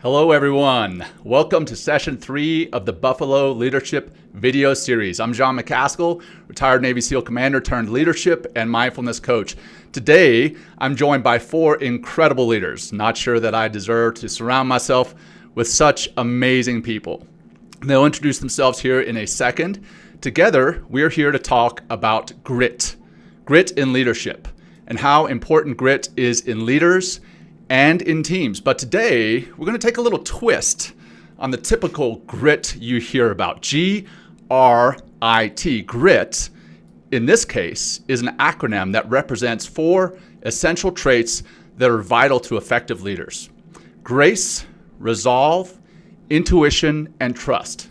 Hello, everyone. Welcome to session 3 of the Buffalo Leadership video series. I'm Jon Macaskill, retired Navy SEAL commander turned leadership and mindfulness coach. Today, I'm joined by 4 incredible leaders. Not sure that I deserve to surround myself with such amazing people. They'll introduce themselves here in a second. Together, we're here to talk about grit in leadership, and how important grit is in leaders and in teams. But today, we're going to take a little twist on the typical grit you hear about. G.R.I.T. Grit, in this case, is an acronym that represents 4 essential traits that are vital to effective leaders: grace, resolve, intuition, and trust.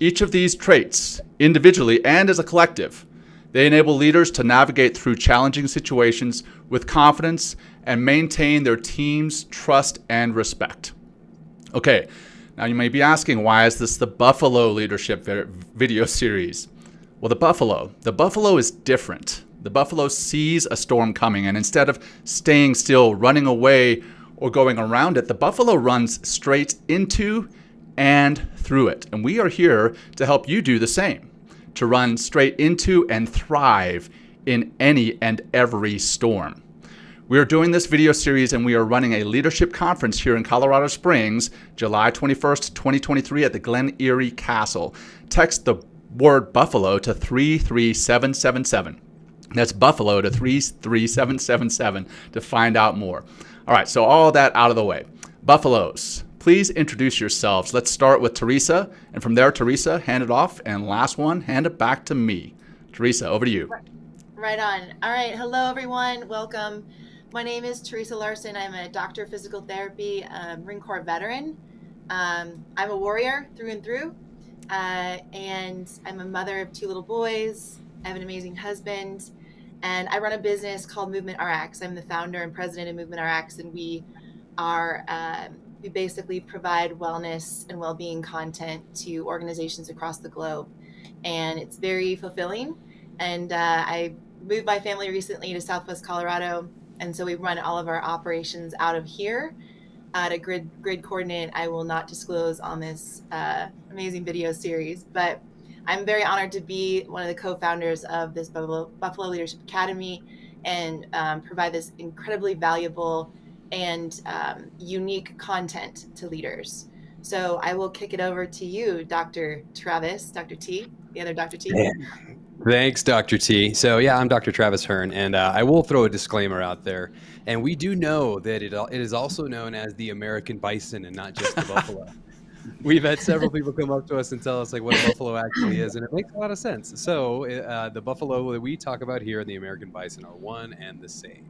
Each of these traits, individually and as a collective, they enable leaders to navigate through challenging situations with confidence and maintain their team's trust and respect. Okay, now you may be asking, why is this the Buffalo Leadership video series? Well, the buffalo is different. The buffalo sees a storm coming, and instead of staying still, running away, or going around it, the buffalo runs straight into and through it. And we are here to help you do the same, to run straight into and thrive in any and every storm. We are doing this video series, and we are running a leadership conference here in Colorado Springs, July 21st, 2023 at the Glen Erie Castle. Text the word Buffalo to 33777. That's Buffalo to 33777 to find out more. All right, so all that out of the way. Buffaloes, please introduce yourselves. Let's start with Theresa, and from there, Theresa, hand it off, and last one, hand it back to me. Theresa, over to you. Right on. All right, hello everyone, welcome. My name is Theresa Larson. I'm a doctor of physical therapy, Marine Corps veteran. I'm a warrior through and through, and I'm a mother of 2 little boys. I have an amazing husband, and I run a business called Movement RX. I'm the founder and president of Movement RX, and we basically provide wellness and well-being content to organizations across the globe, and it's very fulfilling. And I moved my family recently to Southwest Colorado, and so we run all of our operations out of here at a grid coordinate I will not disclose on this amazing video series. But I'm very honored to be one of the co-founders of this Buffalo Leadership Academy and provide this incredibly valuable and unique content to leaders. So I will kick it over to you, Dr. Travis, Dr. T, the other Dr. T. Thanks, Dr. T. So yeah, I'm Dr. Travis Hearne, and I will throw a disclaimer out there. And we do know that it is also known as the American bison and not just the buffalo. We've had several people come up to us and tell us like what a buffalo actually is, and it makes a lot of sense. So the buffalo that we talk about here and the American bison are one and the same.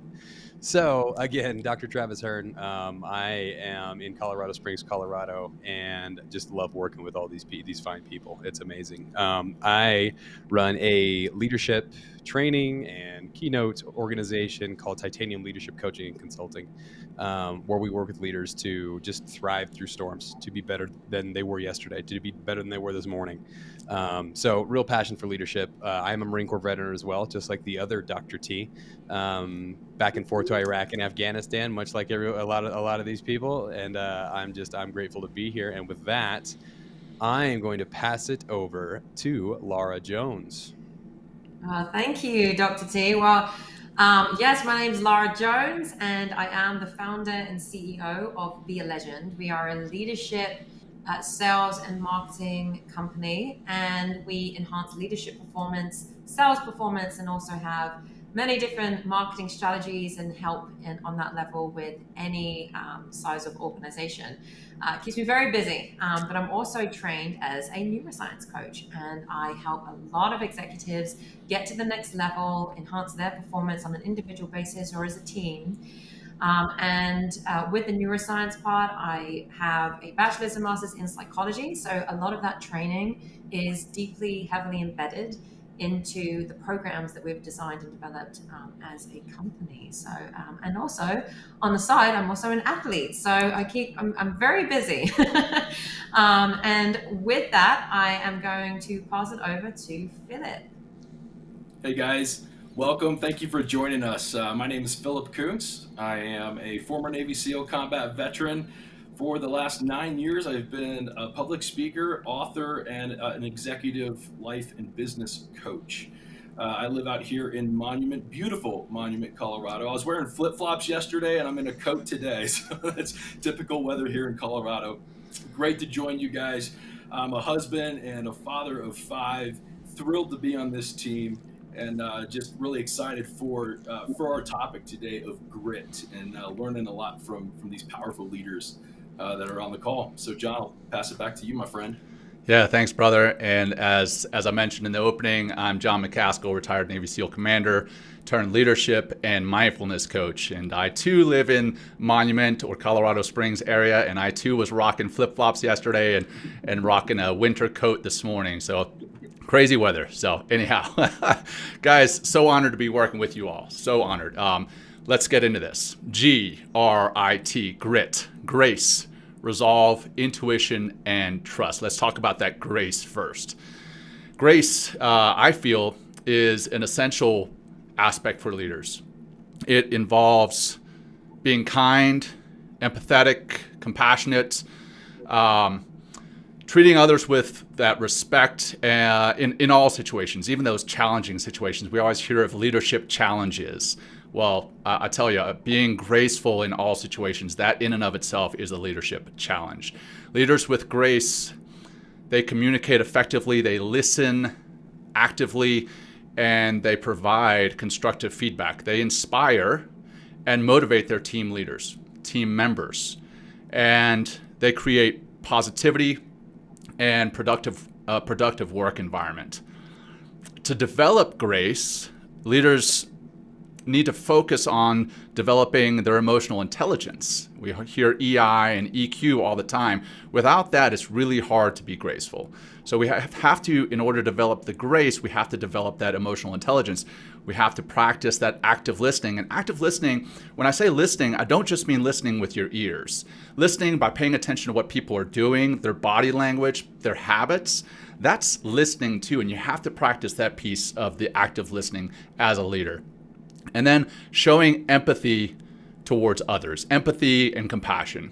So again, Dr. Travis Hearne, I am in Colorado Springs, Colorado, and just love working with all these fine people. It's amazing. I run a leadership training and keynote organization called Titanium Leadership Coaching and Consulting, where we work with leaders to just thrive through storms, to be better than they were yesterday, to be better than they were this morning. So real passion for leadership. I am a Marine Corps veteran as well, just like the other Dr. T. Back and forth to Iraq and Afghanistan, much like a lot of these people. And I'm grateful to be here. And with that, I am going to pass it over to Lara Jones. Thank you, Dr. T. Well, yes, my name is Lara Jones, and I am the founder and CEO of Be a Legend. We are a leadership sales and marketing company, and we enhance leadership performance, sales performance, and also have many different marketing strategies and help on that level with any size of organization. It keeps me very busy, but I'm also trained as a neuroscience coach, and I help a lot of executives get to the next level, enhance their performance on an individual basis or as a team. With the neuroscience part, I have a bachelor's and master's in psychology. So a lot of that training is deeply, heavily embedded into the programs that we've designed and developed as a company. So, and also on the side, I'm also an athlete. So I'm very busy. And with that, I am going to pass it over to Philip. Hey guys, welcome. Thank you for joining us. My name is Phillip Koontz. I am a former Navy SEAL combat veteran, For the last 9 years, I've been a public speaker, author, and an executive life and business coach. I live out here in beautiful Monument, Colorado. I was wearing flip-flops yesterday and I'm in a coat today. So that's typical weather here in Colorado. Great to join you guys. I'm a husband and a father of 5, thrilled to be on this team, and just really excited for our topic today of grit, and learning a lot from these powerful leaders that are on the call. So John, I'll pass it back to you, my friend. Yeah, thanks, brother. And as I mentioned in the opening, I'm Jon Macaskill, retired Navy SEAL commander, turned leadership and mindfulness coach. And I too live in Monument or Colorado Springs area, and I too was rocking flip-flops yesterday and rocking a winter coat this morning. So crazy weather. So anyhow, guys, so honored to be working with you all. So honored. Let's get into this. G.R.I.T, grit, grace, resolve, intuition, and trust. Let's talk about that grace first. Grace, I feel, is an essential aspect for leaders. It involves being kind, empathetic, compassionate, treating others with that respect in all situations, even those challenging situations. We always hear of leadership challenges. Well, I tell you, being graceful in all situations, that in and of itself is a leadership challenge. Leaders with grace, they communicate effectively, they listen actively, and they provide constructive feedback. They inspire and motivate their team leaders, team members, and they create positivity and productive work environment. To develop grace, leaders need to focus on developing their emotional intelligence. We hear EI and EQ all the time. Without that, it's really hard to be graceful. So we have to, in order to develop the grace, we have to develop that emotional intelligence. We have to practice that active listening. And active listening, when I say listening, I don't just mean listening with your ears. Listening by paying attention to what people are doing, their body language, their habits. That's listening too, and you have to practice that piece of the active listening as a leader. And then showing empathy towards others, empathy and compassion.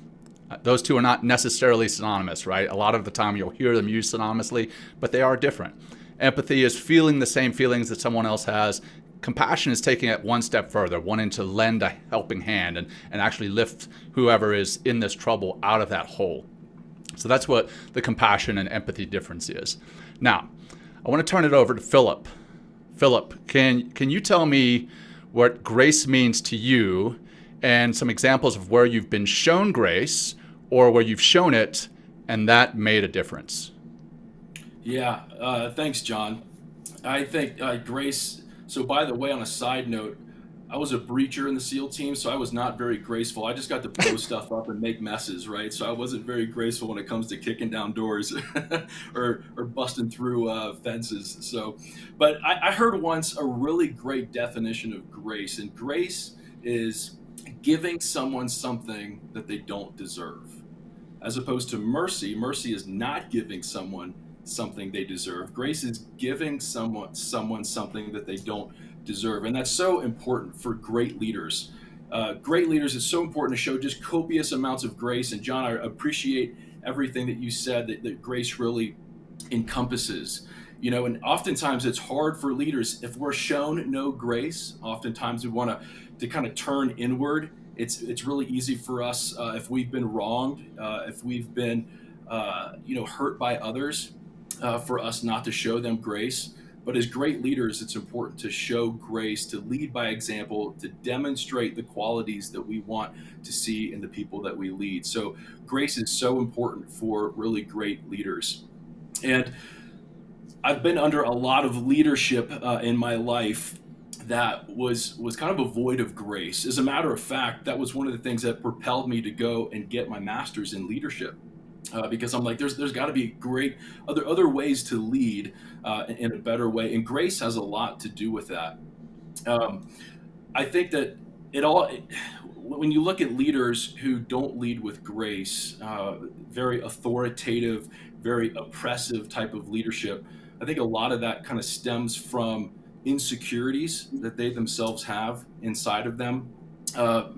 Those two are not necessarily synonymous, right? A lot of the time you'll hear them used synonymously, but they are different. Empathy is feeling the same feelings that someone else has. Compassion is taking it one step further, wanting to lend a helping hand and actually lift whoever is in this trouble out of that hole. So that's what the compassion and empathy difference is. Now, I want to turn it over to Phillip. Phillip, can you tell me what grace means to you and some examples of where you've been shown grace or where you've shown it and that made a difference? Yeah, thanks, John. I think grace, so by the way, on a side note, I was a breacher in the SEAL team, so I was not very graceful. I just got to blow stuff up and make messes, right? So I wasn't very graceful when it comes to kicking down doors or busting through fences. So, but I heard once a really great definition of grace, and grace is giving someone something that they don't deserve. As opposed to mercy, mercy is not giving someone something they deserve. Grace is giving someone something that they don't deserve. And that's so important for great leaders. Great leaders, it's so important to show just copious amounts of grace. And John, I appreciate everything that you said that grace really encompasses. You know, and oftentimes it's hard for leaders, if we're shown no grace, oftentimes we want to kind of turn inward. It's really easy for us if we've been wronged, if we've been hurt by others, for us not to show them grace. But as great leaders, it's important to show grace, to lead by example, to demonstrate the qualities that we want to see in the people that we lead. So grace is so important for really great leaders. And I've been under a lot of leadership in my life that was kind of a void of grace. As a matter of fact, that was one of the things that propelled me to go and get my master's in leadership. Because I'm like, there's got to be great other ways to lead in a better way, and grace has a lot to do with that. I think that when you look at leaders who don't lead with grace, very authoritative, very oppressive type of leadership, I think a lot of that kind of stems from insecurities that they themselves have inside of them.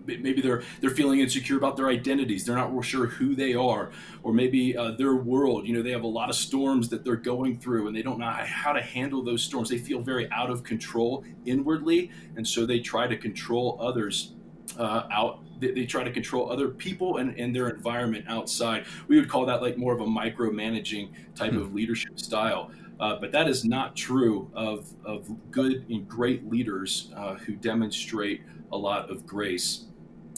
Maybe they're feeling insecure about their identities. They're not sure who they are, or maybe their world. They have a lot of storms that they're going through, and they don't know how to handle those storms. They feel very out of control inwardly, and so they try to control others out. They try to control other people and their environment outside. We would call that like more of a micromanaging type of leadership style. But that is not true of good and great leaders who demonstrate a lot of grace.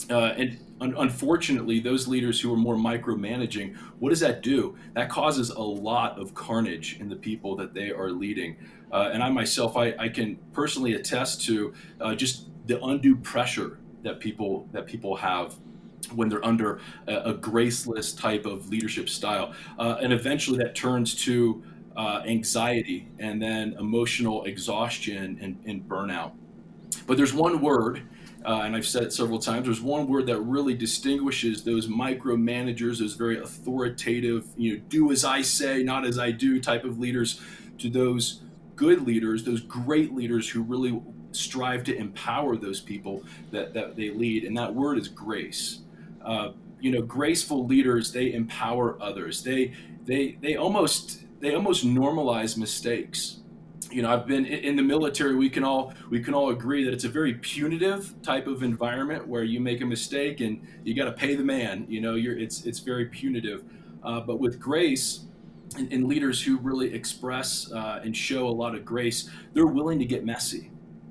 And unfortunately, those leaders who are more micromanaging, what does that do? That causes a lot of carnage in the people that they are leading. And I myself, I can personally attest to just the undue pressure that people have when they're under a graceless type of leadership style. And eventually that turns to anxiety and then emotional exhaustion and burnout. But there's one word, and I've said it several times, there's one word that really distinguishes those micromanagers, those very authoritative, do as I say, not as I do type of leaders, to those good leaders, those great leaders who really strive to empower those people that they lead. And that word is grace. Graceful leaders, they empower others. They almost normalize mistakes. I've been in the military. We can all agree that it's a very punitive type of environment where you make a mistake and you got to pay the man. It's very punitive. But with grace and leaders who really express and show a lot of grace, they're willing to get messy.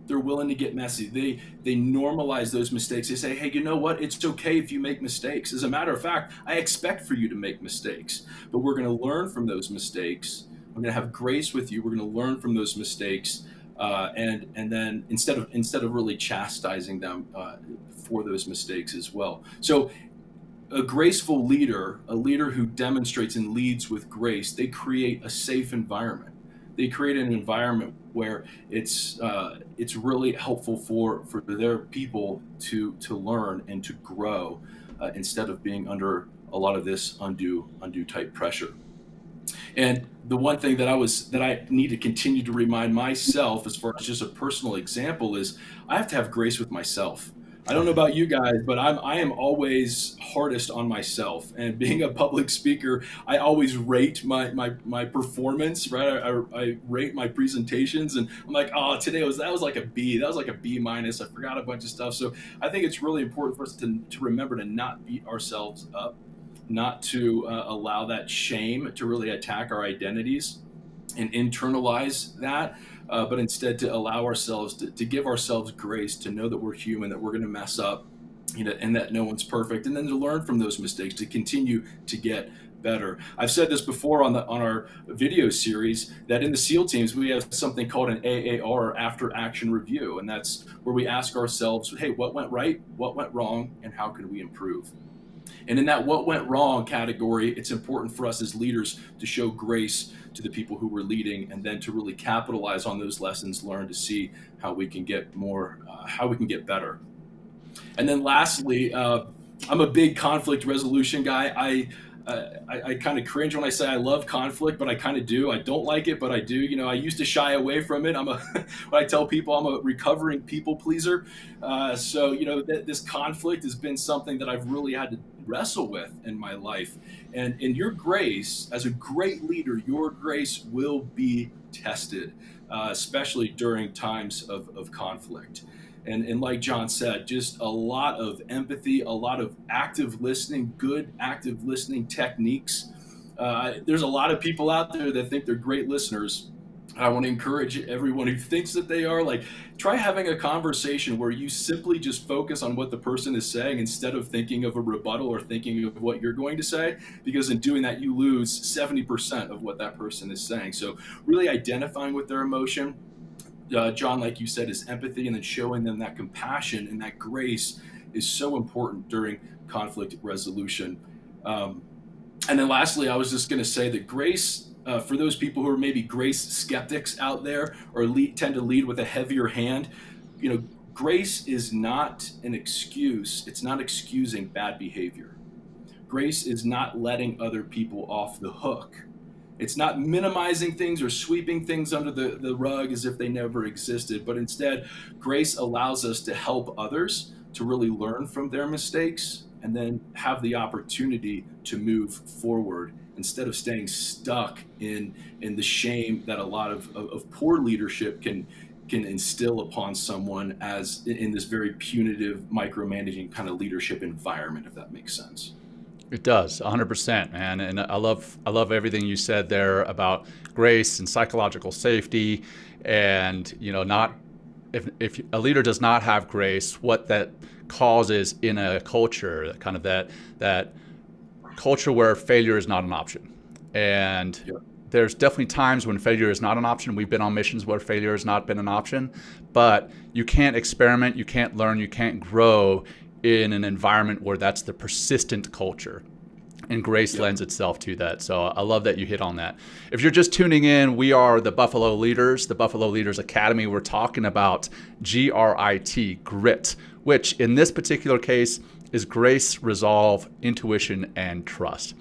They're willing to get messy. They normalize those mistakes. They say, hey, you know what? It's okay if you make mistakes. As a matter of fact, I expect for you to make mistakes, but we're going to learn from those mistakes. I'm going to have grace with you. We're going to learn from those mistakes, and then instead of really chastising them for those mistakes as well. So a graceful leader, a leader who demonstrates and leads with grace, they create a safe environment. They create an environment where it's really helpful for their people to learn and to grow instead of being under a lot of this undue type pressure. And the one thing that I need to continue to remind myself, as far as just a personal example, is I have to have grace with myself. I don't know about you guys, but I am always hardest on myself. And being a public speaker, I always rate my performance, right? I rate my presentations, and I'm like, oh, today that was like a B. That was like a B minus. I forgot a bunch of stuff. So I think it's really important for us to remember to not beat ourselves up, not to allow that shame to really attack our identities and internalize that. But instead to allow ourselves to give ourselves grace, to know that we're human, that we're going to mess up, and that no one's perfect, and then to learn from those mistakes, to continue to get better. I've said this before on our video series, that in the SEAL teams we have something called an AAR, after action review, and that's where we ask ourselves, hey, what went right, what went wrong, and how can we improve? And in that what went wrong category, it's important for us as leaders to show grace to the people who we're leading, and then to really capitalize on those lessons learned to see how we can get better. And then lastly, I'm a big conflict resolution guy. I kind of cringe when I say I love conflict, but I kind of do. I don't like it, but I do. I used to shy away from it. When I tell people I'm a recovering people pleaser. So this conflict has been something that I've really had to wrestle with in my life. And in your grace, as a great leader, your grace will be tested, especially during times of conflict. And like Jon said, just a lot of empathy, a lot of active listening, good active listening techniques. There's a lot of people out there that think they're great listeners. I want to encourage everyone who thinks that they are, try having a conversation where you simply just focus on what the person is saying instead of thinking of a rebuttal or thinking of what you're going to say, because in doing that, you lose 70% of what that person is saying. So really identifying with their emotion, Jon, like you said, is empathy, and then showing them that compassion and that grace is so important during conflict resolution. And then lastly, I was just going to say that grace, for those people who are maybe grace skeptics out there, or tend to lead with a heavier hand, grace is not an excuse. It's not excusing bad behavior. Grace is not letting other people off the hook. It's not minimizing things or sweeping things under the rug as if they never existed, but instead, grace allows us to help others to really learn from their mistakes and then have the opportunity to move forward instead of staying stuck in the shame that a lot of poor leadership can instill upon someone as in this very punitive, micromanaging kind of leadership environment, if that makes sense. It does, 100%, man. And I love everything you said there about grace and psychological safety, and not if a leader does not have grace, what that causes in a culture, kind of that culture where failure is not an option. And there's definitely times when failure is not an option. We've been on missions where failure has not been an option, but you can't experiment, you can't learn, you can't grow in an environment where that's the persistent culture. And grace lends itself to that. So I love that you hit on that. If you're just tuning in, we are the Buffalo Leaders, the Buffalo Leaders Academy. We're talking about G.R.I.T, grit, which in this particular case is grace, resolve, intuition, and trust.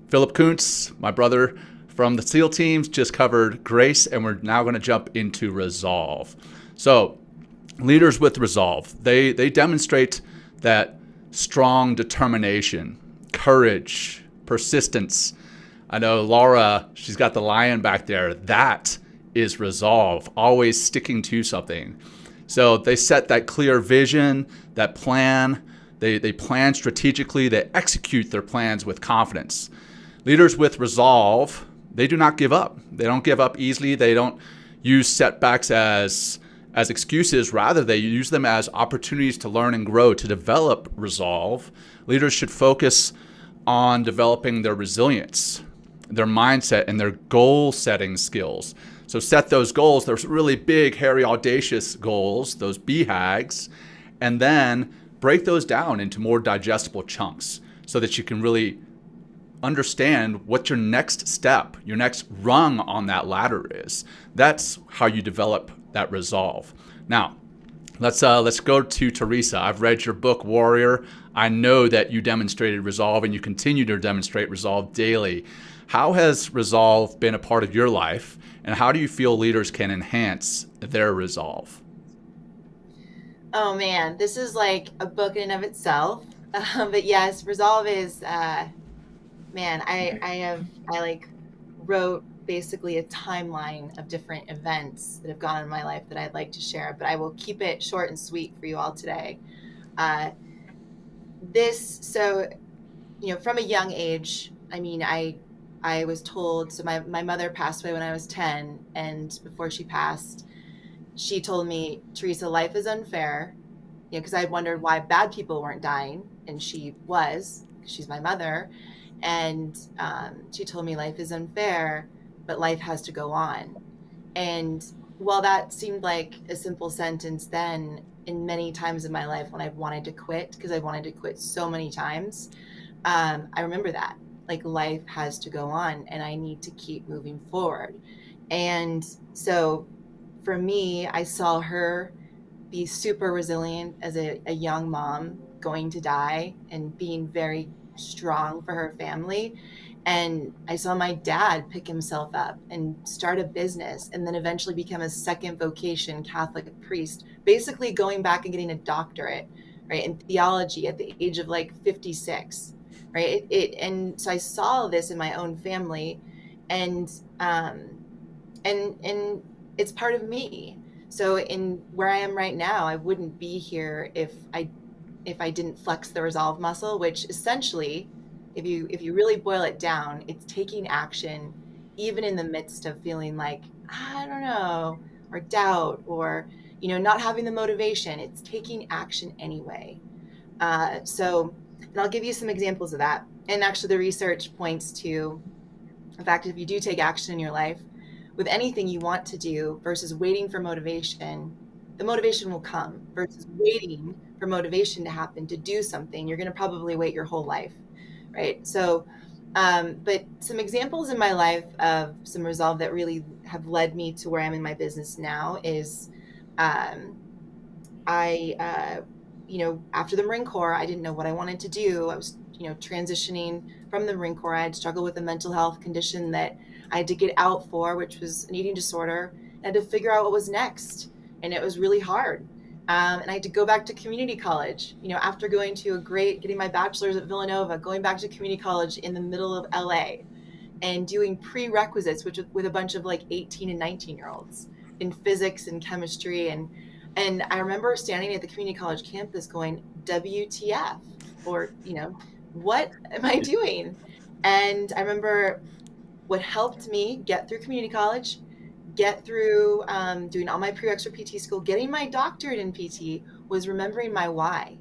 Phillip Koontz, my brother from the SEAL teams, just covered grace, and we're now going to jump into resolve. So leaders with resolve, they demonstrate that strong determination, courage, persistence. I know Lara, she's got the lion back there. That is resolve, always sticking to something. So they set that clear vision, that plan. They plan strategically. They execute their plans with confidence. Leaders with resolve, they do not give up. They don't give up easily. They don't use setbacks as excuses. Rather, they use them as opportunities to learn and grow, to develop resolve. Leaders should focus on developing their resilience, their mindset, and their goal-setting skills. So set those goals, those really big, hairy, audacious goals, those BHAGs, and then break those down into more digestible chunks so that you can really understand what your next step, your next rung on that ladder is. That's how you develop that resolve. Now, let's go to Theresa. I've read your book, Warrior. I know that you demonstrated resolve and you continue to demonstrate resolve daily. How has resolve been a part of your life, and how do you feel leaders can enhance their resolve? Oh man, this is like a book in and of itself. But yes, resolve is, man, I wrote basically a timeline of different events that have gone on in my life that I'd like to share, but I will keep it short and sweet for you all today. From a young age, I was told, so my mother passed away when I was 10, and before she passed, she told me, Theresa, life is unfair, because I had wondered why bad people weren't dying, and she was, because she's my mother, and she told me life is unfair, but life has to go on. And while that seemed like a simple sentence then, in many times in my life when I've wanted to quit, because I've wanted to quit so many times, I remember that, like, life has to go on and I need to keep moving forward. And so for me, I saw her be super resilient as a young mom going to die and being very strong for her family. And I saw my dad pick himself up and start a business and then eventually become a second vocation Catholic priest, basically going back and getting a doctorate, right, in theology at the age of like 56, right? And so I saw this in my own family, and it's part of me. So in where I am right now, I wouldn't be here if I didn't flex the resolve muscle, which essentially, if you really boil it down, it's taking action, even in the midst of feeling like, I don't know, or doubt, or, not having the motivation. It's taking action anyway. And I'll give you some examples of that. And actually the research points to the fact that if you do take action in your life with anything you want to do versus waiting for motivation, the motivation will come, versus waiting for motivation to happen to do something. You're going to probably wait your whole life. Right. So, but some examples in my life of some resolve that really have led me to where I'm in my business now is, after the Marine Corps, I didn't know what I wanted to do. I was, transitioning from the Marine Corps. I had struggled with a mental health condition that I had to get out for, which was an eating disorder. I had to figure out what was next. And it was really hard. And I had to go back to community college, after going to getting my bachelor's at Villanova, going back to community college in the middle of LA and doing prerequisites, which with a bunch of like 18 and 19-year-olds in physics and chemistry. And I remember standing at the community college campus going, WTF, or, what am I doing? And I remember what helped me get through community college, get through doing all my prereqs for PT school, getting my doctorate in PT, was remembering my why.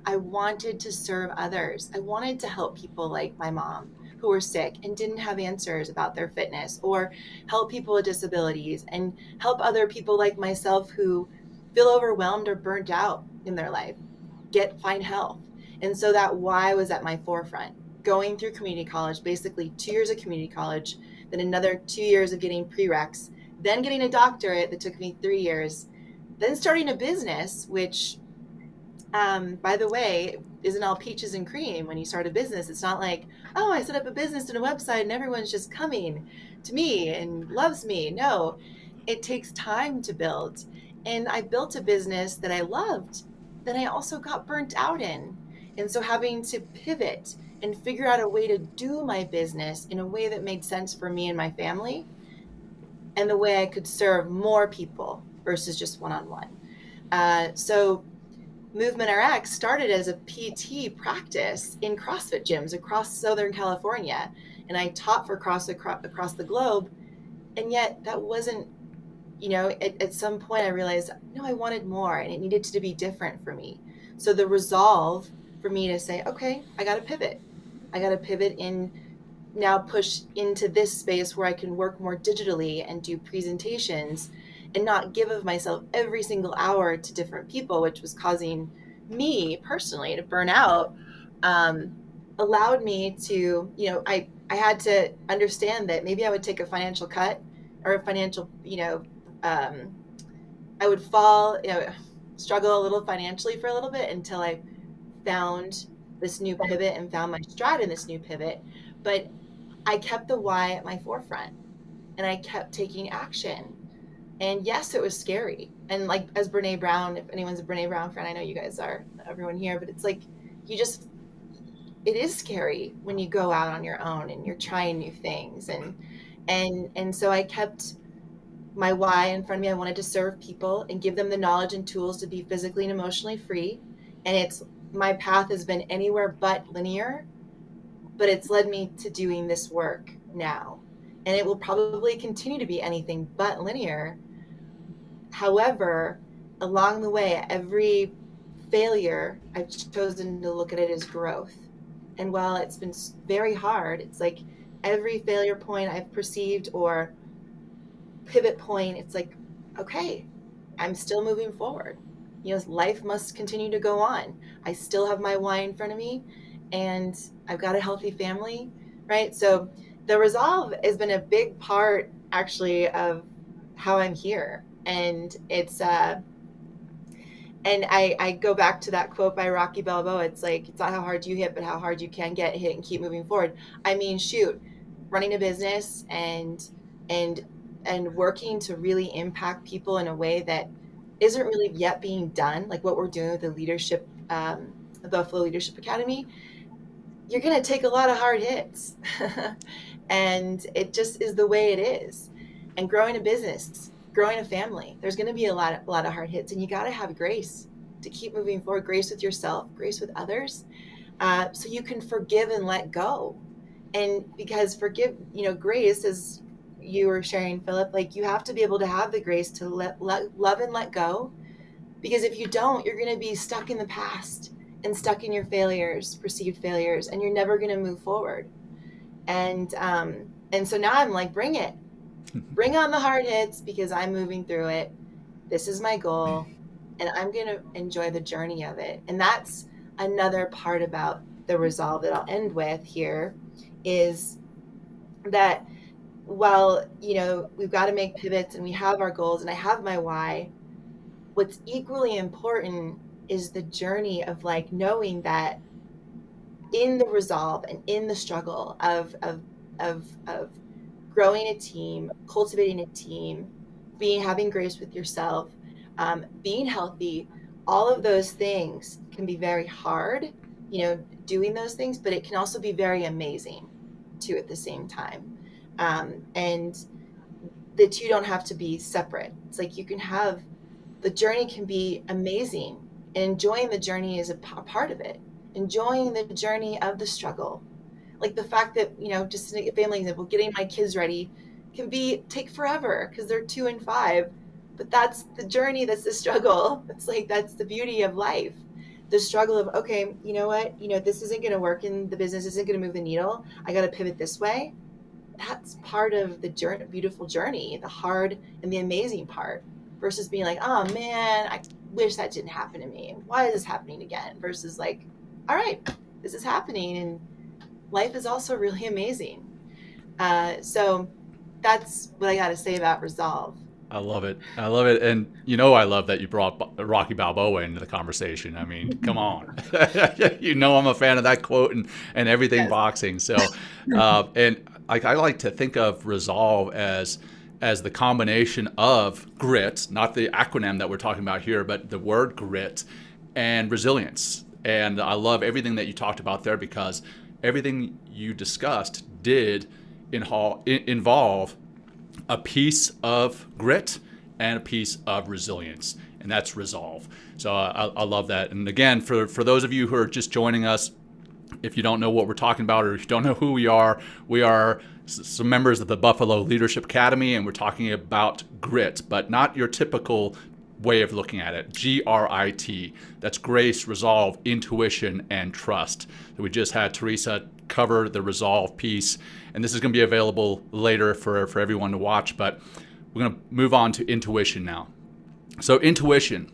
I wanted to serve others. I wanted to help people like my mom who were sick and didn't have answers about their fitness, or help people with disabilities and help other people like myself who feel overwhelmed or burnt out in their life find health. And so that why was at my forefront. Going through community college, basically 2 years of community college, then another 2 years of getting prereqs, then getting a doctorate that took me 3 years, then starting a business, which, by the way, isn't all peaches and cream when you start a business. It's not like, oh, I set up a business and a website and everyone's just coming to me and loves me. No, it takes time to build. And I built a business that I loved, that I also got burnt out in. And so having to pivot and figure out a way to do my business in a way that made sense for me and my family, and the way I could serve more people versus just one-on-one. So Movement RX started as a PT practice in CrossFit gyms across Southern California. And I taught for CrossFit across the globe. And yet that wasn't, at some point I realized, no, I wanted more, and it needed to be different for me. So the resolve for me to say, okay, I got to pivot. I got to pivot in now, push into this space where I can work more digitally and do presentations and not give of myself every single hour to different people, which was causing me personally to burn out, allowed me to, I had to understand that maybe I would take a financial cut or a financial, I would struggle a little financially for a little bit until I found this new pivot and found my stride in this new pivot. But I kept the why at my forefront, and I kept taking action. And yes, it was scary. And like, as Brene Brown, if anyone's a Brene Brown fan, I know you guys are, everyone here, but it's like, it is scary when you go out on your own and you're trying new things. And so I kept my why in front of me. I wanted to serve people and give them the knowledge and tools to be physically and emotionally free. And my path has been anywhere but linear, but it's led me to doing this work now. And it will probably continue to be anything but linear. However, along the way, every failure, I've chosen to look at it as growth. And while it's been very hard, it's like every failure point I've perceived or pivot point, it's like, okay, I'm still moving forward. Life must continue to go on. I still have my why in front of me, and I've got a healthy family, right? So the resolve has been a big part, actually, of how I'm here. And it's, and I go back to that quote by Rocky Balboa. It's like, it's not how hard you hit, but how hard you can get hit and keep moving forward. I mean, shoot, running a business and working to really impact people in a way that isn't really yet being done, like what we're doing with the leadership, the Buffalo Leadership Academy, you're going to take a lot of hard hits. And it just is the way it is. And growing a business, growing a family, there's going to be a lot of hard hits, and you got to have grace to keep moving forward, grace with yourself, grace with others, so you can forgive and let go. And because grace, as you were sharing, Philip, like, you have to be able to have the grace to love and let go, because if you don't, you're going to be stuck in the past and stuck in your perceived failures, and you're never going to move forward. And so now I'm like, bring it. Bring on the hard hits, because I'm moving through it. This is my goal, and I'm going to enjoy the journey of it. And that's another part about the resolve that I'll end with here, is that while, we've got to make pivots and we have our goals and I have my why, what's equally important is the journey of like knowing that in the resolve and in the struggle of growing a team, cultivating a team, having grace with yourself, being healthy, all of those things can be very hard, doing those things, but it can also be very amazing too at the same time. And the two don't have to be separate. It's like you can have, the journey can be amazing, and enjoying the journey is a part of it. Enjoying the journey of the struggle. Like the fact that, just a family example, getting my kids ready can take forever because they're 2 and 5, but that's the journey. That's the struggle. It's like, that's the beauty of life. The struggle of, okay, you know what, this isn't going to work and the business isn't going to move the needle. I got to pivot this way. That's part of the journey, beautiful journey, the hard and the amazing part, versus being like, oh man, I wish that didn't happen to me. Why is this happening again? Versus like, all right, this is happening and life is also really amazing. So that's what I got to say about resolve. I love it. I love it. And I love that you brought Rocky Balboa into the conversation. I mean, come on. I'm a fan of that quote and everything Yes. boxing. So, and I like to think of resolve as the combination of grit, not the acronym that we're talking about here, but the word grit, and resilience. And I love everything that you talked about there, because everything you discussed did involve a piece of grit and a piece of resilience, and that's resolve. So I love that. And again, for those of you who are just joining us, if you don't know what we're talking about, or if you don't know who we are some members of the Buffalo Leadership Academy, and we're talking about grit, but not your typical way of looking at it. G.R.I.T. That's grace, resolve, intuition, and trust. So we just had Theresa cover the resolve piece, and this is going to be available later for everyone to watch, but we're going to move on to intuition now. So intuition,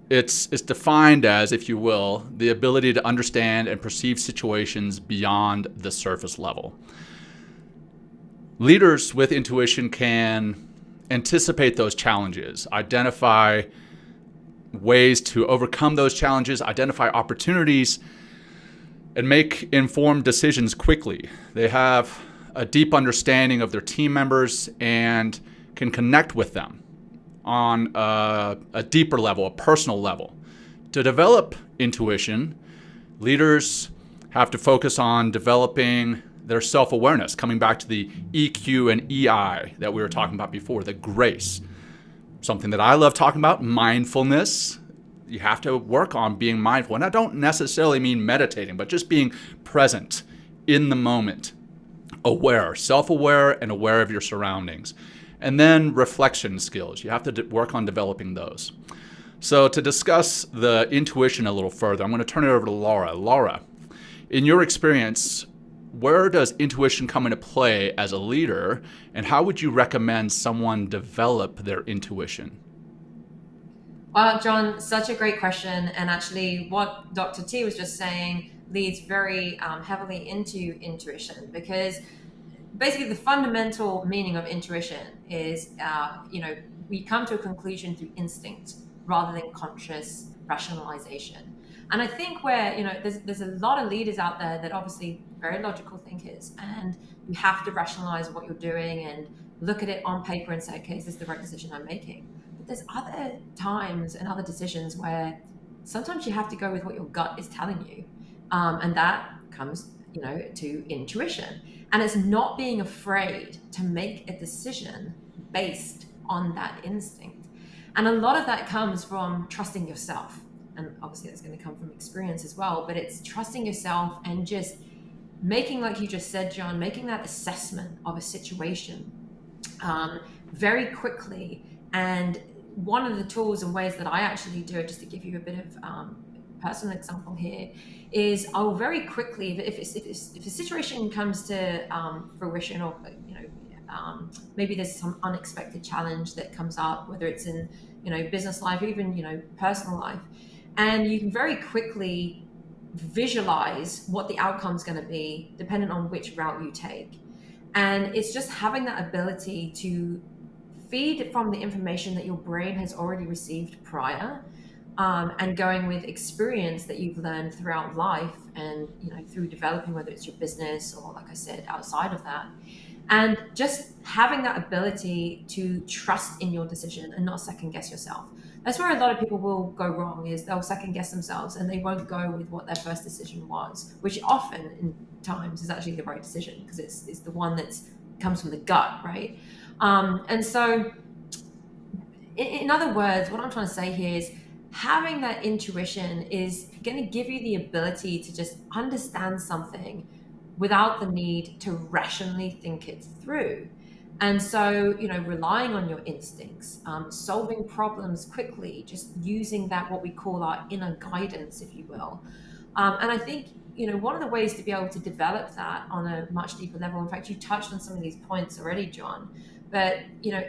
it's defined as, if you will, the ability to understand and perceive situations beyond the surface level. Leaders with intuition can anticipate those challenges, identify ways to overcome those challenges, identify opportunities, and make informed decisions quickly. They have a deep understanding of their team members and can connect with them on a deeper level, a personal level. To develop intuition, leaders have to focus on developing their self-awareness, coming back to the EQ and EI that we were talking about before, the grace. Something that I love talking about, mindfulness. You have to work on being mindful. And I don't necessarily mean meditating, but just being present in the moment, aware, self-aware, and aware of your surroundings. And then reflection skills. You have to work on developing those. So to discuss the intuition a little further, I'm going to turn it over to Lara. Lara, in your experience, where does intuition come into play as a leader, and how would you recommend someone develop their intuition? Well, John, such a great question. And actually what Dr. T was just saying leads very heavily into intuition, because basically the fundamental meaning of intuition is, we come to a conclusion through instinct rather than conscious rationalization. And I think where, there's a lot of leaders out there that obviously very logical thinkers, and you have to rationalize what you're doing and look at it on paper and say, okay, is this the right decision I'm making? But there's other times and other decisions where sometimes you have to go with what your gut is telling you. And that comes, to intuition. And it's not being afraid to make a decision based on that instinct. And a lot of that comes from trusting yourself. And obviously that's going to come from experience as well, but it's trusting yourself and just making, like you just said, John, making that assessment of a situation very quickly. And one of the tools and ways that I actually do it, just to give you a bit of personal example here, is I'll very quickly, if a situation comes to fruition, or maybe there's some unexpected challenge that comes up, whether it's in business life, even personal life, and you can very quickly visualize what the outcome's going to be depending on which route you take. And it's just having that ability to feed from the information that your brain has already received prior, and going with experience that you've learned throughout life and through developing, whether it's your business or, like I said, outside of that. And just having that ability to trust in your decision and not second guess yourself. That's where a lot of people will go wrong, is they'll second guess themselves and they won't go with what their first decision was, which often in times is actually the right decision, because it's the one that comes from the gut, right? And so in other words, what I'm trying to say here is having that intuition is going to give you the ability to just understand something without the need to rationally think it through. And so, relying on your instincts, solving problems quickly, just using that, what we call our inner guidance, if you will. And I think, one of the ways to be able to develop that on a much deeper level, in fact, you touched on some of these points already, Jon, but,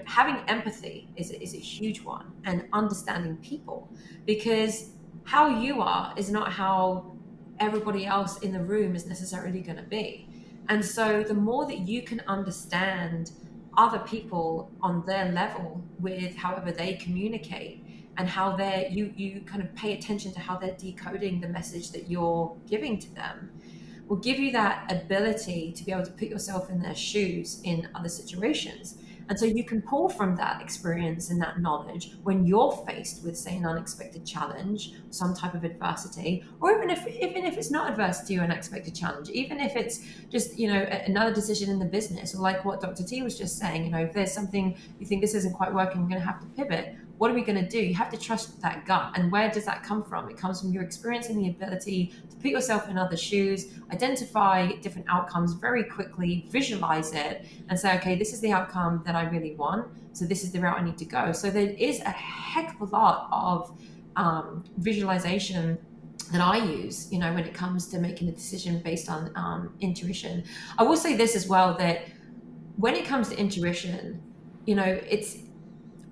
having empathy is a huge one, and understanding people, because how you are is not how everybody else in the room is necessarily going to be. And so the more that you can understand other people on their level with however they communicate, and how you kind of pay attention to how they're decoding the message that you're giving to them, will give you that ability to be able to put yourself in their shoes in other situations. And so you can pull from that experience and that knowledge when you're faced with, say, an unexpected challenge, some type of adversity, or even if it's not adversity or an unexpected challenge, even if it's just, another decision in the business, or like what Dr. T was just saying, if there's something you think this isn't quite working, we're going to have to pivot. What are we going to do? You have to trust that gut. And where does that come from? It comes from your experience and the ability to put yourself in other shoes, identify different outcomes very quickly, visualize it, and say, okay, this is the outcome that I really want, so this is the route I need to go. So there is a heck of a lot of visualization that I use, when it comes to making a decision based on intuition. I will say this as well, that when it comes to intuition,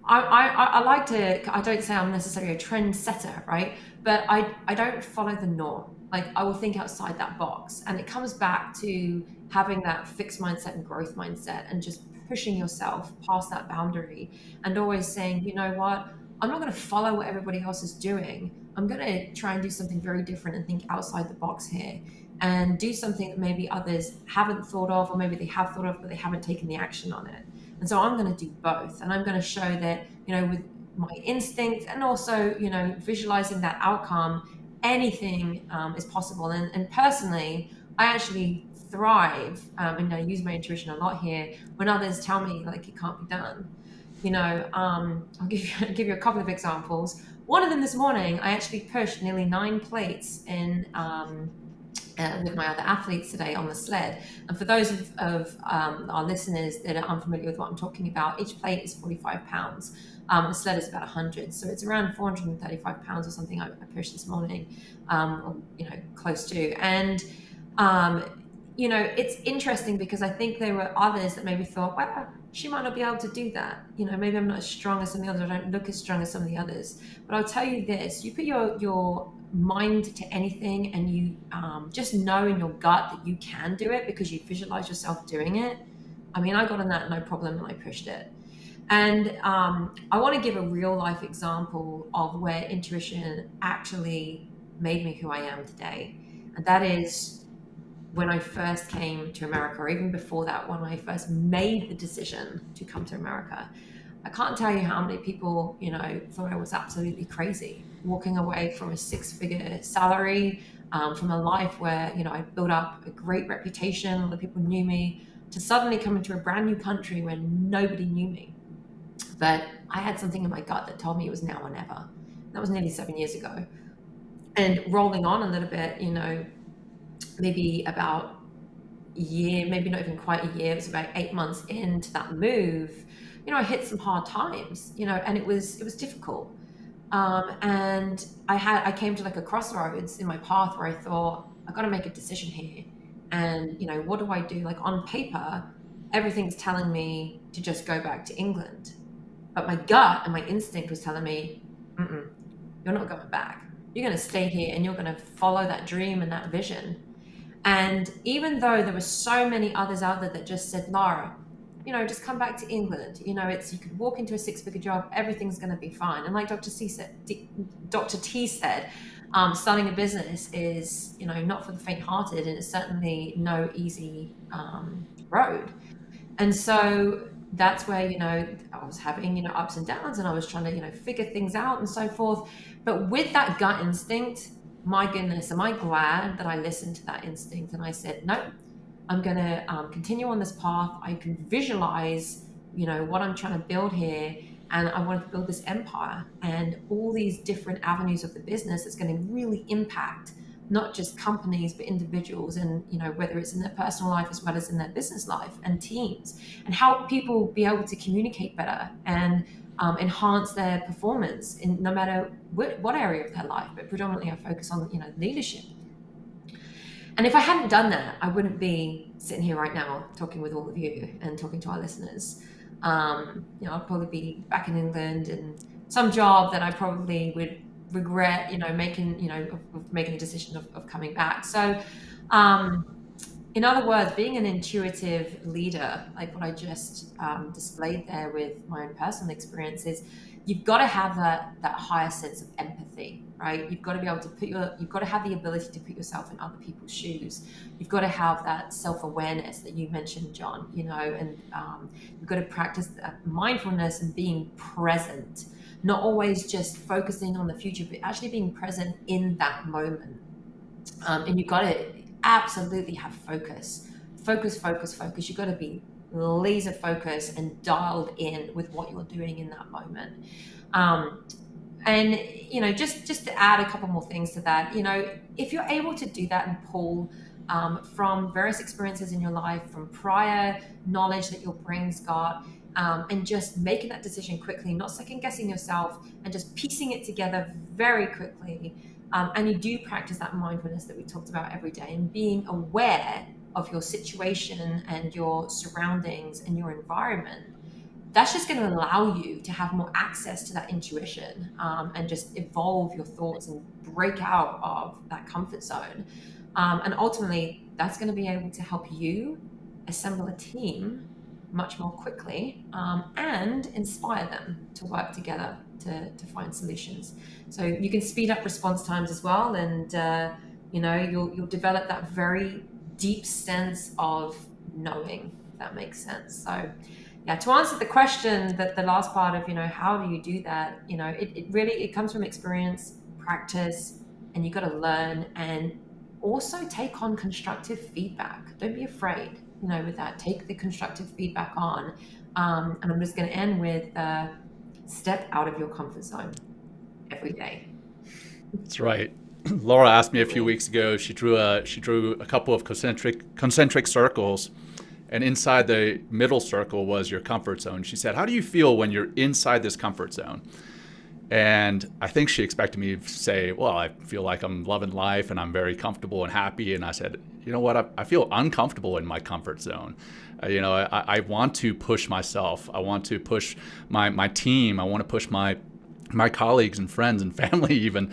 I like to, I don't say I'm necessarily a trend setter, right? But I don't follow the norm. Like, I will think outside that box. And it comes back to having that fixed mindset and growth mindset, and just pushing yourself past that boundary, and always saying, you know what, I'm not going to follow what everybody else is doing. I'm going to try and do something very different and think outside the box here, and do something that maybe others haven't thought of, or maybe they have thought of, but they haven't taken the action on it. And so I'm going to do both. And I'm going to show that, with my instinct, and also, visualizing that outcome, anything is possible. And personally, I actually thrive, and I use my intuition a lot here, when others tell me, like, it can't be done. I'll give you a couple of examples. One of them this morning, I actually pushed nearly 9 plates in with my other athletes today on the sled. And for those of our listeners that are unfamiliar with what I'm talking about, each plate is 45 pounds. The sled is about 100. So it's around 435 pounds or something I pushed this morning, close to. And, it's interesting, because I think there were others that maybe thought, well, she might not be able to do that. Maybe I'm not as strong as some of the others. I don't look as strong as some of the others. But I'll tell you this, you put your mind to anything, and you just know in your gut that you can do it because you visualize yourself doing it. I mean, I got on that no problem, and I pushed it. And I want to give a real life example of where intuition actually made me who I am today. And that is when I first came to America, or even before that, when I first made the decision to come to America. I can't tell you how many people, thought I was absolutely crazy, walking away from a 6-figure salary, from a life where, I built up a great reputation, a lot of people knew me, to suddenly come into a brand new country where nobody knew me. But I had something in my gut that told me it was now or never. That was nearly 7 years ago. And rolling on a little bit, maybe about a year, maybe not even quite a year, it was about 8 months into that move, I hit some hard times, and it was difficult. And I came to like a crossroads in my path where I thought, I've got to make a decision here. And, what do I do? Like, on paper, everything's telling me to just go back to England. But my gut and my instinct was telling me, you're not going back. You're going to stay here, and you're going to follow that dream and that vision. And even though there were so many others out there that just said, Lara, just come back to England. You could walk into a 6-figure job, everything's going to be fine. And like Dr. T said, starting a business is, not for the faint-hearted, and it's certainly no easy road. And so that's where, was having, ups and downs, and I was trying to, figure things out and so forth. But with that gut instinct, my goodness, am I glad that I listened to that instinct and I said, no, I'm going to continue on this path. I can visualize, what I'm trying to build here. And I wanted to build this empire and all these different avenues of the business that's going to really impact not just companies, but individuals, and, whether it's in their personal life as well as in their business life, and teams, and help people be able to communicate better and enhance their performance in no matter what area of their life, but predominantly I focus on, leadership. And if I hadn't done that, I wouldn't be sitting here right now talking with all of you and talking to our listeners. I'd probably be back in England in some job that I probably would regret, making a decision of coming back. So, in other words, being an intuitive leader, like what I just displayed there with my own personal experiences, you've got to have that higher sense of empathy, right? You've got to be able to you've got to have the ability to put yourself in other people's shoes. You've got to have that self-awareness that you mentioned, John, and you've got to practice that mindfulness and being present, not always just focusing on the future, but actually being present in that moment. And you've got to absolutely have focus. You've got to be laser focused and dialed in with what you're doing in that moment. And, just to add a couple more things to that, if you're able to do that and pull from various experiences in your life, from prior knowledge that your brain's got, and just making that decision quickly, not second guessing yourself, and just piecing it together very quickly. And you do practice that mindfulness that we talked about every day, and being aware of your situation and your surroundings and your environment. That's just going to allow you to have more access to that intuition, and just evolve your thoughts and break out of that comfort zone. And ultimately, that's going to be able to help you assemble a team much more quickly, and inspire them to work together to find solutions. So you can speed up response times as well, and you'll develop that very deep sense of knowing, if that makes sense. So yeah, to answer the question, that the last part of how do you do that, it really comes from experience, practice, and you got to learn, and also take on constructive feedback. Don't be afraid with that. Take the constructive feedback on. And I'm just going to end with step out of your comfort zone every day. That's right. Laura asked me a few weeks ago, she drew a couple of concentric circles, and inside the middle circle was your comfort zone. She said, how do you feel when you're inside this comfort zone? And I think she expected me to say, well, I feel like I'm loving life and I'm very comfortable and happy. And I said, you know what? I feel uncomfortable in my comfort zone. I want to push myself. I want to push my team. I want to push my colleagues and friends and family even,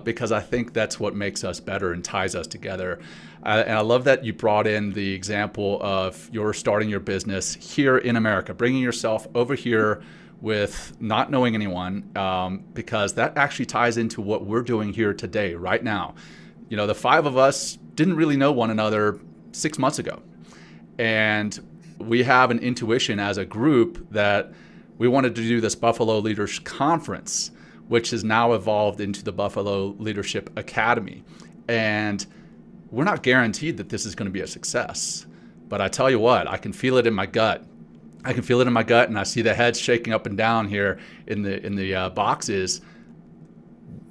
because I think that's what makes us better and ties us together. And I love that you brought in the example of your starting your business here in America, bringing yourself over here with not knowing anyone, because that actually ties into what we're doing here today, right now. The five of us didn't really know one another 6 months ago. And we have an intuition as a group that we wanted to do this Buffalo Leaders Conference, which has now evolved into the Buffalo Leadership Academy. And we're not guaranteed that this is going to be a success. But I tell you what, I can feel it in my gut. And I see the heads shaking up and down here in the boxes.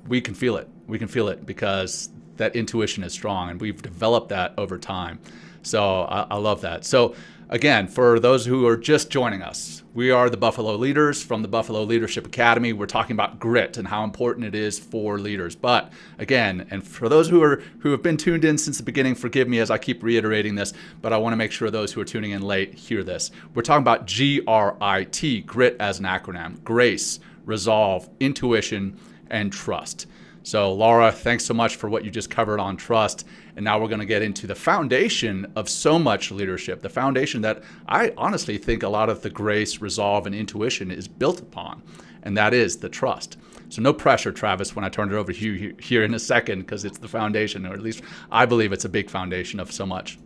We can feel it because that intuition is strong, and we've developed that over time. So I love that. So again, for those who are just joining us, we are the Buffalo Leaders from the Buffalo Leadership Academy. We're talking about grit and how important it is for leaders. But again, and for those who have been tuned in since the beginning, forgive me as I keep reiterating this, but I want to make sure those who are tuning in late hear this. We're talking about G.R.I.T, grit as an acronym: grace, resolve, intuition, and trust. So Lara, thanks so much for what you just covered on trust. And now we're going to get into the foundation of so much leadership, the foundation that I honestly think a lot of the grace, resolve, and intuition is built upon, and that is the trust. So no pressure, Travis, when I turn it over to you here in a second, because it's the foundation, or at least I believe it's a big foundation of so much.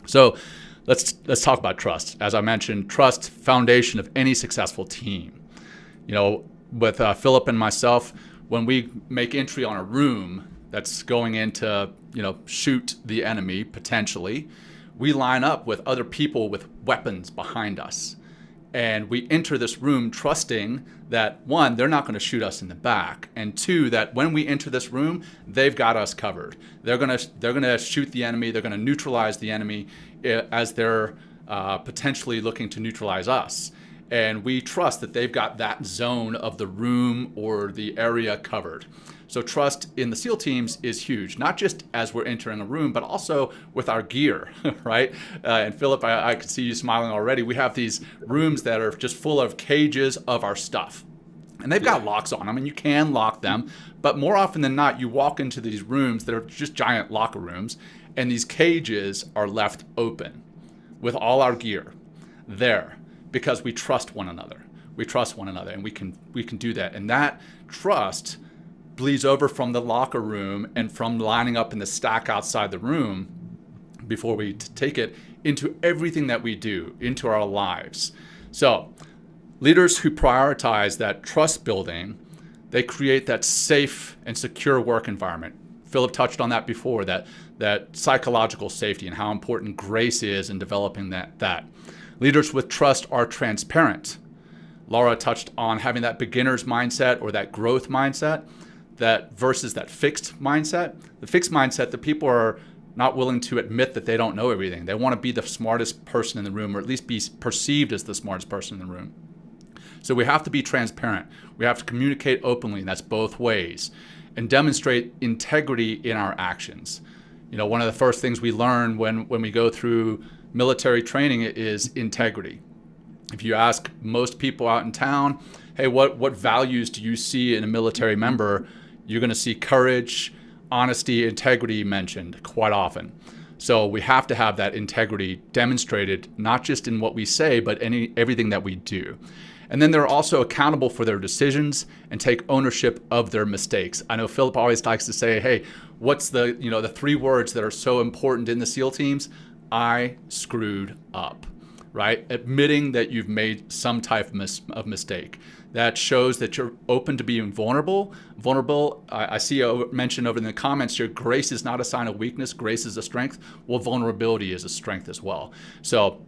So let's talk about trust. As I mentioned, trust, foundation of any successful team. With Philip and myself, when we make entry on a room that's going in to, shoot the enemy potentially, we line up with other people with weapons behind us. And we enter this room trusting that, one, they're not going to shoot us in the back, and two, that when we enter this room, they've got us covered. They're going to shoot the enemy. They're going to neutralize the enemy as they're potentially looking to neutralize us. And we trust that they've got that zone of the room or the area covered. So trust in the SEAL teams is huge, not just as we're entering a room, but also with our gear, right? And Philip, I can see you smiling already. We have these rooms that are just full of cages of our stuff. And they've got locks on them, and you can lock them. But more often than not, you walk into these rooms that are just giant locker rooms, and these cages are left open with all our gear there because we trust one another. We trust one another, and we can do that. And that trust bleeds over from the locker room and from lining up in the stack outside the room before we take it into everything that we do, into our lives. So leaders who prioritize that trust building, they create that safe and secure work environment. Philip touched on that before, that psychological safety and how important grace is in developing that. Leaders with trust are transparent. Lara touched on having that beginner's mindset or that growth mindset, that versus that fixed mindset. The fixed mindset, the people are not willing to admit that they don't know everything. They want to be the smartest person in the room, or at least be perceived as the smartest person in the room. So we have to be transparent. We have to communicate openly, and that's both ways, and demonstrate integrity in our actions. One of the first things we learn when we go through military training is integrity. If you ask most people out in town, hey, what values do you see in a military member? You're going to see courage, honesty, integrity mentioned quite often. So we have to have that integrity demonstrated, not just in what we say, but everything that we do. And then they're also accountable for their decisions and take ownership of their mistakes. I know Philip always likes to say, hey, what's the 3 words that are so important in the SEAL teams? I screwed up, right? Admitting that you've made some type of mistake. That shows that you're open to being vulnerable. I see mentioned over in the comments here, grace is not a sign of weakness, grace is a strength. Well, vulnerability is a strength as well. So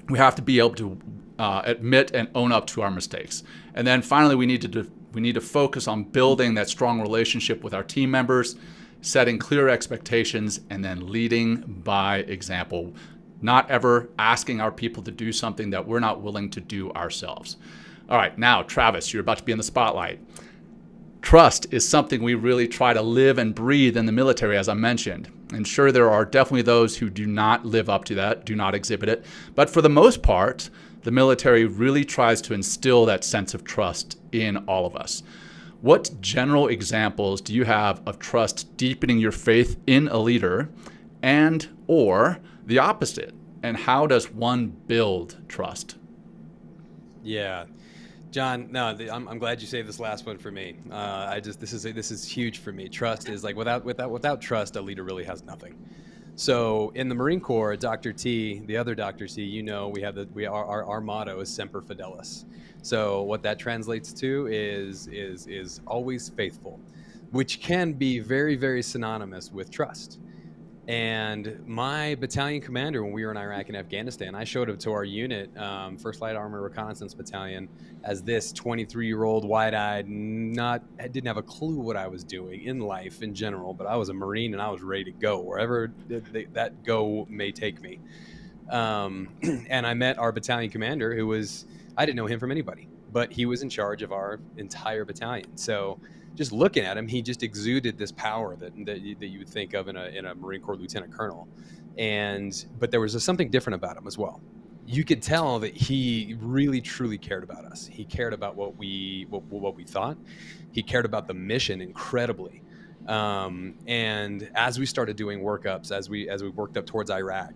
we have to be able to admit and own up to our mistakes. And then finally, we need to focus on building that strong relationship with our team members, setting clear expectations, and then leading by example. Not ever asking our people to do something that we're not willing to do ourselves. All right, now, Travis, you're about to be in the spotlight. Trust is something we really try to live and breathe in the military, as I mentioned. And sure, there are definitely those who do not live up to that, do not exhibit it. But for the most part, the military really tries to instill that sense of trust in all of us. What general examples do you have of trust deepening your faith in a leader, and or the opposite? And how does one build trust? Yeah, John, no, I'm glad you saved this last one for me. This is huge for me. Trust is like without trust, a leader really has nothing. So in the Marine Corps, Dr. T, the other Dr. T, our motto is Semper Fidelis. So what that translates to is always faithful, which can be very, very synonymous with trust. And my battalion commander, when we were in Iraq and Afghanistan, I showed up to our unit, 1st Light Armor Reconnaissance Battalion, as this 23-year-old, wide-eyed, didn't have a clue what I was doing in life in general, but I was a Marine and I was ready to go wherever that go may take me. And I met our battalion commander, I didn't know him from anybody, but he was in charge of our entire battalion. So just looking at him, he just exuded this power that you would think of in a Marine Corps lieutenant colonel. But there was something different about him as well. You could tell that he really truly cared about us. He cared about what we thought. He cared about the mission incredibly. And as we started doing workups, as we worked up towards Iraq,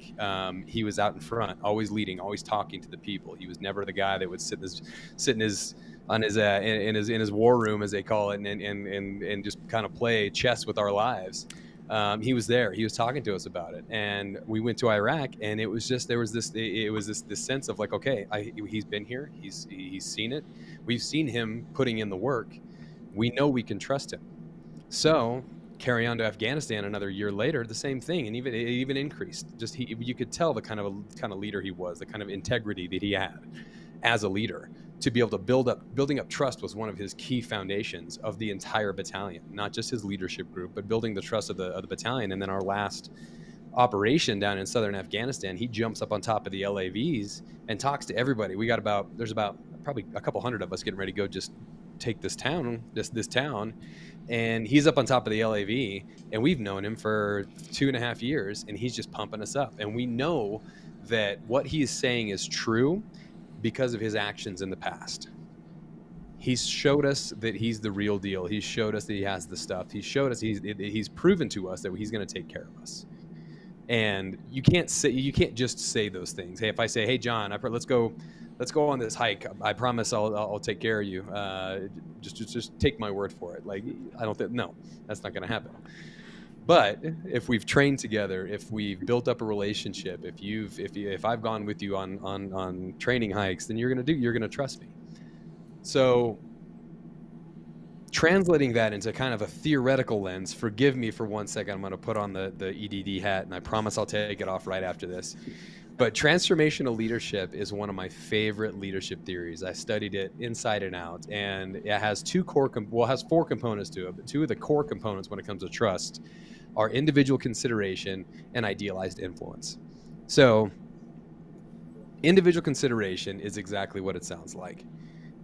he was out in front, always leading, always talking to the people. He was never the guy that would sit in his war room, as they call it, and just kind of play chess with our lives. He was there. He was talking to us about it, and we went to Iraq, and it was just this sense of like, okay, he's been here, he's seen it, we've seen him putting in the work, we know we can trust him. So carry on to Afghanistan another year later, the same thing, and it even increased. Just you could tell the kind of leader he was, the kind of integrity that he had as a leader. To be able to building up trust was one of his key foundations of the entire battalion, not just his leadership group, but building the trust of the battalion. And then our last operation down in southern Afghanistan, he jumps up on top of the LAVs and talks to everybody. There's about probably a couple hundred of us getting ready to go just take this town, and he's up on top of the LAV, and we've known him for 2.5 years, and he's just pumping us up. And we know that what he is saying is true because of his actions in the past. He's showed us that he's the real deal. He's showed us that he has the stuff. He's showed us he's proven to us that he's going to take care of us. And you can't just say those things. Hey, if I say, hey John, let's go on this hike, I promise I'll take care of you. Just take my word for it. Like, no, that's not going to happen. But if we've trained together, if we've built up a relationship, if I've gone with you on training hikes, then you're going to trust me. So translating that into kind of a theoretical lens, forgive me for 1 second, I'm going to put on the EDD hat, and I promise I'll take it off right after this. But transformational leadership is one of my favorite leadership theories. I studied it inside and out, and it has four components to it. But two of the core components when it comes to trust are individual consideration and idealized influence. So individual consideration is exactly what it sounds like.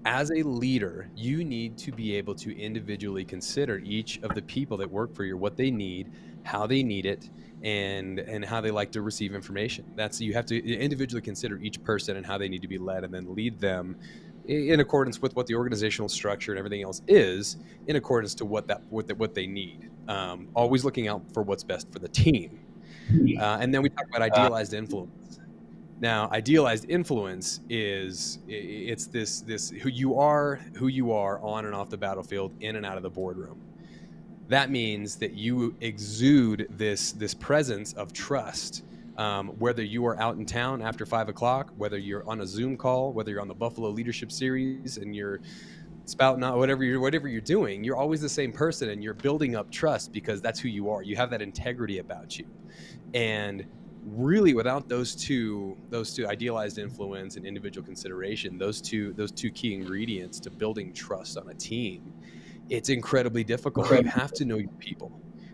As a leader, you need to be able to individually consider each of the people that work for you, what they need, how they need it, and how they like to receive information. You have to individually consider each person and how they need to be led, and then lead them in accordance with what the organizational structure and everything else is, in accordance to what they need. Always looking out for what's best for the team. And then we talk about idealized influence. Now, idealized influence it's this who you are on and off the battlefield, in and out of the boardroom. That means that you exude this presence of trust, whether you are out in town after 5 o'clock, whether you're on a Zoom call, whether you're on the Buffalo Leadership Series and you're spouting out whatever you're doing, you're always the same person, and you're building up trust because that's who you are. You have that integrity about you. And really, without those two idealized influence and individual consideration, those two key ingredients to building trust on a team, it's incredibly difficult. You have to know your people.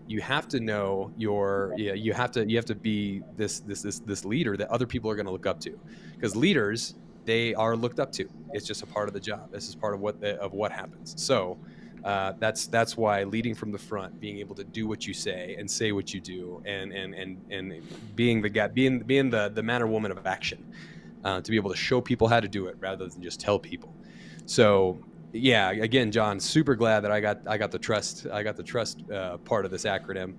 You have to know you have to be this leader that other people are going to look up to, because leaders, they are looked up to. It's just a part of the job. This is part of what happens. So that's why leading from the front, being able to do what you say and say what you do, and being the guy, being the man or woman of action, to be able to show people how to do it rather than just tell people. So yeah, again, John, super glad that I got the trust part of this acronym,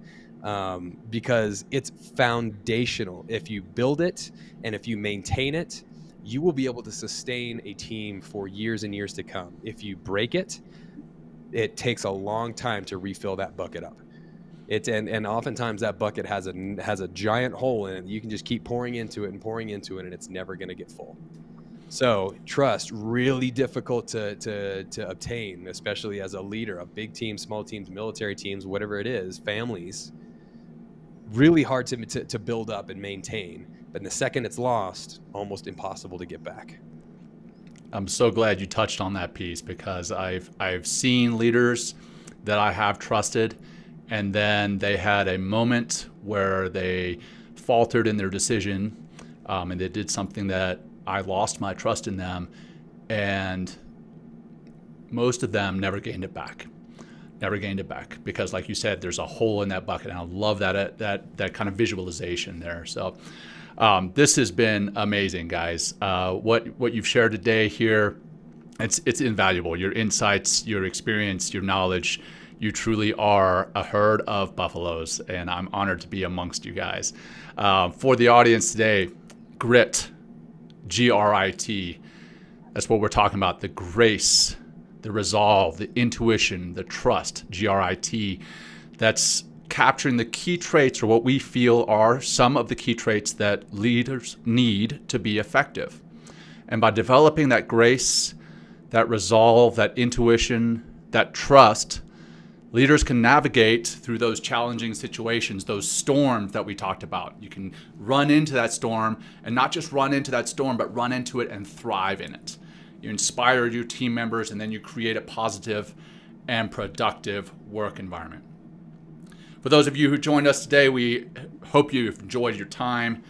because it's foundational. If you build it and if you maintain it, you will be able to sustain a team for years and years to come. If you break it, it takes a long time to refill that bucket up. And oftentimes that bucket has a giant hole in it. You can just keep pouring into it, and it's never going to get full. So trust, really difficult to obtain, especially as a leader of big teams, small teams, military teams, whatever it is, families. Really hard to build up and maintain. But the second it's lost, almost impossible to get back. I'm so glad you touched on that piece, because I've seen leaders that I have trusted, and then they had a moment where they faltered in their decision, and they did something that I lost my trust in them, and most of them never gained it back. Because, like you said, there's a hole in that bucket, and I love that kind of visualization there. So this has been amazing, guys. What you've shared today here, it's invaluable. Your insights, your experience, your knowledge. You truly are a herd of buffaloes, and I'm honored to be amongst you guys. For the audience today, grit, G.R.I.T. That's what we're talking about. The grace, the resolve, the intuition, the trust, G.R.I.T. That's capturing the key traits, or what we feel are some of the key traits that leaders need to be effective. And by developing that grace, that resolve, that intuition, that trust, leaders can navigate through those challenging situations, those storms that we talked about. You can run into that storm, and not just run into that storm, but run into it and thrive in it. You inspire your team members, and then you create a positive and productive work environment. For those of you who joined us today, we hope you've enjoyed your time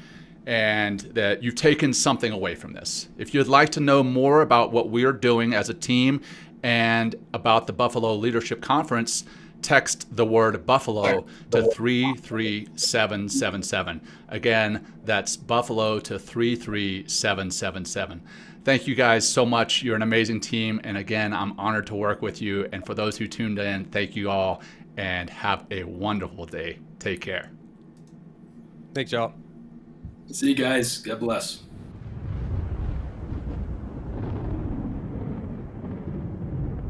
and that you've taken something away from this. If you'd like to know more about what we're doing as a team and about the Buffalo Leadership Conference, text the word Buffalo to 33777. Again, that's Buffalo to 33777. Thank you guys so much. You're an amazing team. And again, I'm honored to work with you. And for those who tuned in, thank you all and have a wonderful day. Take care. Thanks, y'all. See you guys. God bless.